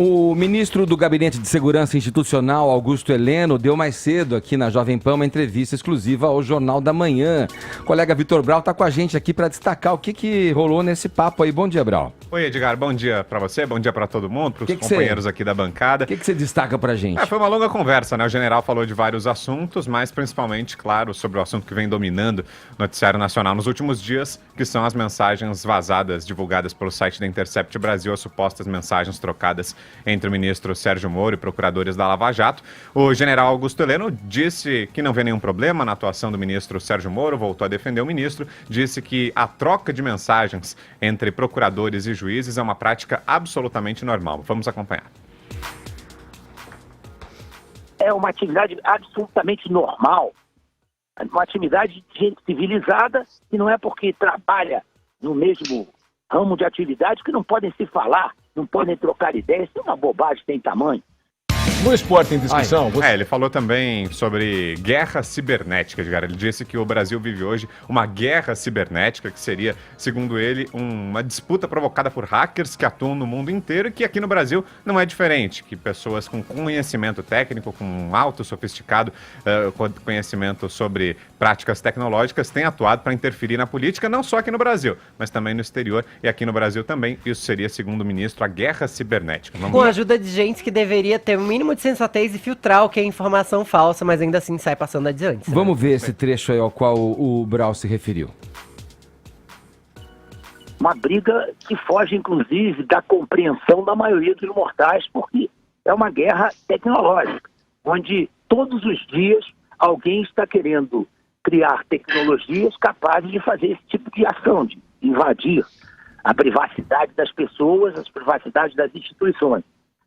O ministro do Gabinete de Segurança Institucional, Augusto Heleno, deu mais cedo aqui na Jovem Pan uma entrevista exclusiva ao Jornal da Manhã. O colega Vitor Brau está com a gente aqui para destacar o que rolou nesse papo aí. Bom dia, Brau. Oi, Edgar. Bom dia para você, bom dia para todo mundo, para os companheiros aqui da bancada. O que você destaca para a gente? Foi uma longa conversa, né? O general falou de vários assuntos, mas principalmente, claro, sobre o assunto que vem dominando o noticiário nacional nos últimos dias, que são as mensagens vazadas, divulgadas pelo site da Intercept Brasil, as supostas mensagens trocadas entre o ministro Sérgio Moro e procuradores da Lava Jato. O general Augusto Heleno disse que não vê nenhum problema na atuação do ministro Sérgio Moro, voltou a defender o ministro, disse que a troca de mensagens entre procuradores e juízes é uma prática absolutamente normal. Vamos acompanhar. É uma atividade absolutamente normal, uma atividade de gente civilizada, e não é porque trabalha no mesmo ramo de atividade que não podem se falar, não podem trocar ideias. Isso é uma bobagem sem tamanho. No Esporte em Discussão... Ele falou também sobre guerra cibernética, Edgar. Ele disse que o Brasil vive hoje uma guerra cibernética, que seria, segundo ele, uma disputa provocada por hackers que atuam no mundo inteiro e que aqui no Brasil não é diferente, que pessoas com conhecimento técnico, com um alto sofisticado conhecimento sobre práticas tecnológicas têm atuado para interferir na política, não só aqui no Brasil, mas também no exterior e aqui no Brasil também. Isso seria, segundo o ministro, a guerra cibernética. Com a ajuda de gente que deveria ter o mínimo de sensatez e filtrar o que é informação falsa, mas ainda assim sai passando adiante. Vamos ver esse trecho aí ao qual o Brau se referiu. Uma briga que foge, inclusive, da compreensão da maioria dos mortais, porque é uma guerra tecnológica, onde todos os dias alguém está querendo criar tecnologias capazes de fazer esse tipo de ação, de invadir a privacidade das pessoas, as privacidades das instituições.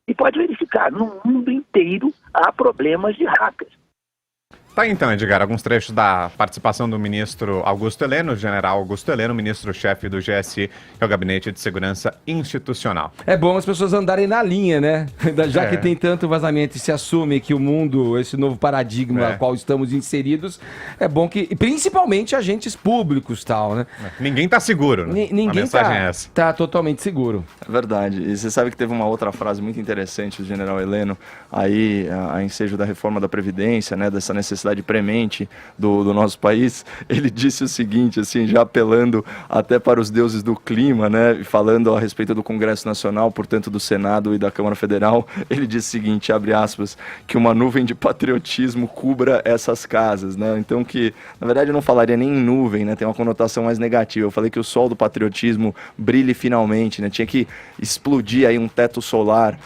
E pode verificar, no mundo inteiro há problemas de hackers. Tá então, Edgar, alguns trechos da participação do ministro Augusto Heleno, general Augusto Heleno, ministro-chefe do GSI, que é o Gabinete de Segurança Institucional. É bom as pessoas andarem na linha, né? Já que tem tanto vazamento e se assume que o mundo, esse novo paradigma ao qual estamos inseridos, é bom que, principalmente agentes públicos tal, né? Ninguém tá seguro, né? Ninguém a mensagem é essa. Tá totalmente seguro. É verdade. E você sabe que teve uma outra frase muito interessante do general Heleno, aí a ensejo da reforma da Previdência, né, dessa necessidade premente do nosso país. Ele disse o seguinte, assim, já apelando até para os deuses do clima, né, falando a respeito do Congresso Nacional, portanto do Senado e da Câmara Federal. Ele disse o seguinte, abre aspas, que uma nuvem de patriotismo cubra essas casas, né? Então que, na verdade, eu não falaria nem em nuvem, né? Tem uma conotação mais negativa. Eu falei que o sol do patriotismo brilhe finalmente, né? Tinha que explodir aí um teto solar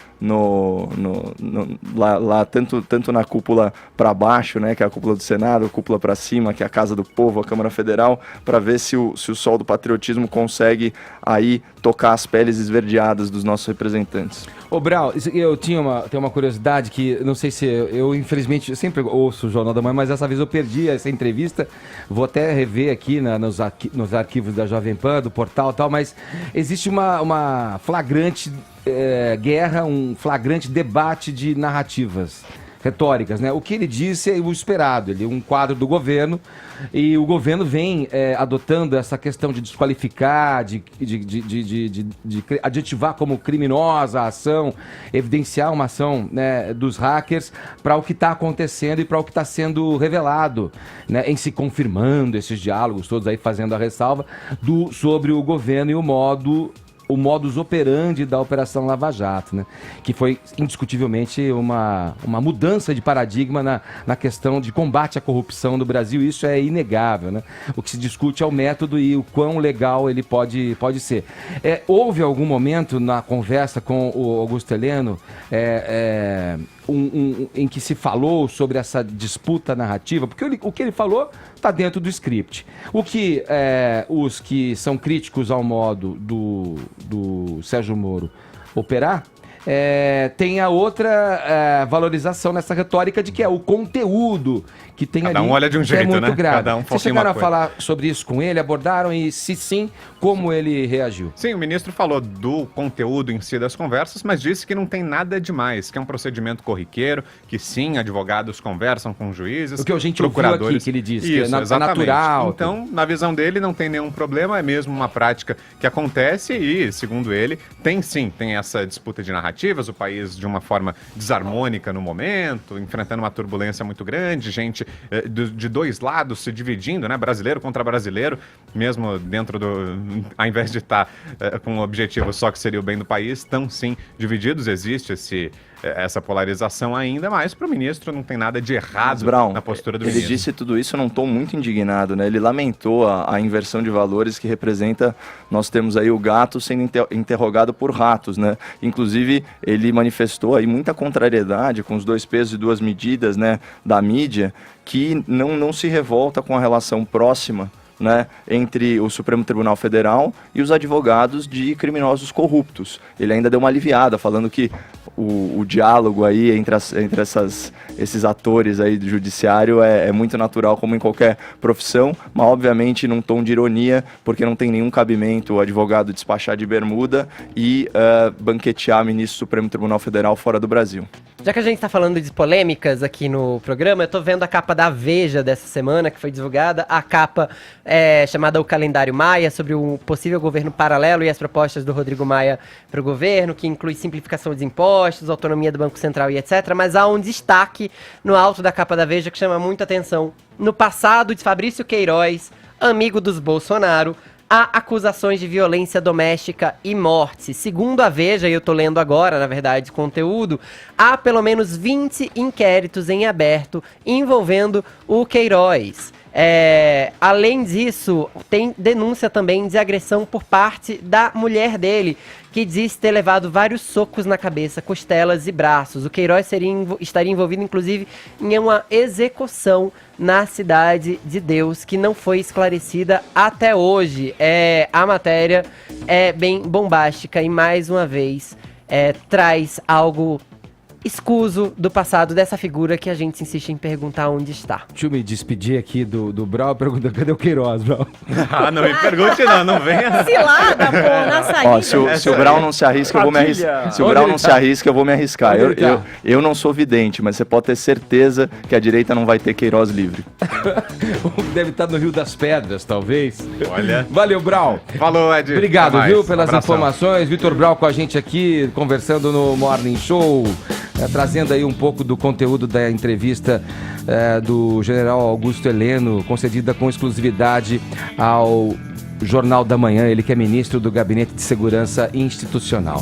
lá tanto na cúpula para baixo, né, que é a cúpula do Senado, a cúpula para cima, que é a Casa do Povo, a Câmara Federal, para ver se o sol do patriotismo consegue aí tocar as peles esverdeadas dos nossos representantes. Ô Brau, eu tenho uma curiosidade que, não sei se eu infelizmente, eu sempre ouço o Jornal da Manhã, mas dessa vez eu perdi essa entrevista, vou até rever aqui nos arquivos da Jovem Pan, do portal e tal, mas existe uma flagrante guerra, um flagrante debate de narrativas retóricas, né? O que ele disse é o esperado, ele é um quadro do governo e o governo vem adotando essa questão de desqualificar, de adjetivar como criminosa a ação, evidenciar uma ação, né, dos hackers para o que está acontecendo e para o que está sendo revelado, né, em se confirmando esses diálogos todos aí, fazendo a ressalva sobre o governo e o modus operandi da Operação Lava Jato, né? Que foi indiscutivelmente uma mudança de paradigma na questão de combate à corrupção no Brasil, isso é inegável, né? O que se discute é o método e o quão legal ele pode ser. Houve algum momento na conversa com o Augusto Heleno em que se falou sobre essa disputa narrativa, porque o que ele falou está dentro do script. O que os que são críticos ao modo do Sérgio Moro operar, tem a outra valorização nessa retórica de que é o conteúdo que tem Cada ali, um olha de um jeito, é muito né? grave. Cada um Vocês foca em chegaram uma a coisa. falar sobre isso com ele, abordaram e, se sim, como ele reagiu? Sim, o ministro falou do conteúdo em si das conversas, mas disse que não tem nada demais, que é um procedimento corriqueiro, que sim, advogados conversam com juízes, O que a gente ouviu aqui, que ele disse, Isso, que é exatamente. natural. Então, na visão dele, não tem nenhum problema, é mesmo uma prática que acontece e, segundo ele, tem essa disputa de narrativa. narrativas, o país de uma forma desarmônica no momento, enfrentando uma turbulência muito grande, gente de dois lados se dividindo, né? Brasileiro contra brasileiro, mesmo dentro ao invés de estar com um objetivo só que seria o bem do país, estão sim divididos, existe essa polarização ainda, mas para o ministro não tem nada de errado na postura do ministro. Ele disse tudo isso num tom muito indignado, né? Ele lamentou a inversão de valores que representa, nós temos aí o gato sendo interrogado por ratos, né? Inclusive, ele manifestou aí muita contrariedade com os 2 pesos e 2 medidas, né, da mídia, que não se revolta com a relação próxima, né, entre o Supremo Tribunal Federal e os advogados de criminosos corruptos. Ele ainda deu uma aliviada, falando que o diálogo aí entre esses atores aí do judiciário é muito natural, como em qualquer profissão, mas obviamente num tom de ironia, porque não tem nenhum cabimento o advogado despachar de bermuda e banquetear ministro do Supremo Tribunal Federal fora do Brasil. Já que a gente está falando de polêmicas aqui no programa, eu tô vendo a capa da Veja dessa semana, que foi divulgada, a capa chamada O Calendário Maia, sobre o possível governo paralelo e as propostas do Rodrigo Maia para o governo, que inclui simplificação dos impostos, autonomia do Banco Central e etc. Mas há um destaque no alto da capa da Veja que chama muita atenção. No passado de Fabrício Queiroz, amigo dos Bolsonaro, há acusações de violência doméstica e morte. Segundo a Veja, e eu tô lendo agora, na verdade, conteúdo, há pelo menos 20 inquéritos em aberto envolvendo o Queiroz. Além disso, tem denúncia também de agressão por parte da mulher dele, que diz ter levado vários socos na cabeça, costelas e braços. O Queiroz estaria envolvido, inclusive, em uma execução na Cidade de Deus, que não foi esclarecida até hoje. A matéria é bem bombástica e, mais uma vez, traz algo escuso do passado dessa figura que a gente insiste em perguntar onde está. Deixa eu me despedir aqui do Brau, pergunta, cadê o Queiroz, Brau? Não me pergunte não venha. Cilada, pô, na saída. Ó, se o Brau não se arrisca, eu vou me arriscar. Se o Brau não se arrisca, eu vou me arriscar. Eu não sou vidente, mas você pode ter certeza que a direita não vai ter Queiroz livre. Deve estar no Rio das Pedras, talvez. Olha. Valeu, Brau. Falou, Ed. Obrigado, viu, pelas informações. Vitor Brau com a gente aqui, conversando no Morning Show. Trazendo aí um pouco do conteúdo da entrevista do general Augusto Heleno, concedida com exclusividade ao Jornal da Manhã, ele que é ministro do Gabinete de Segurança Institucional.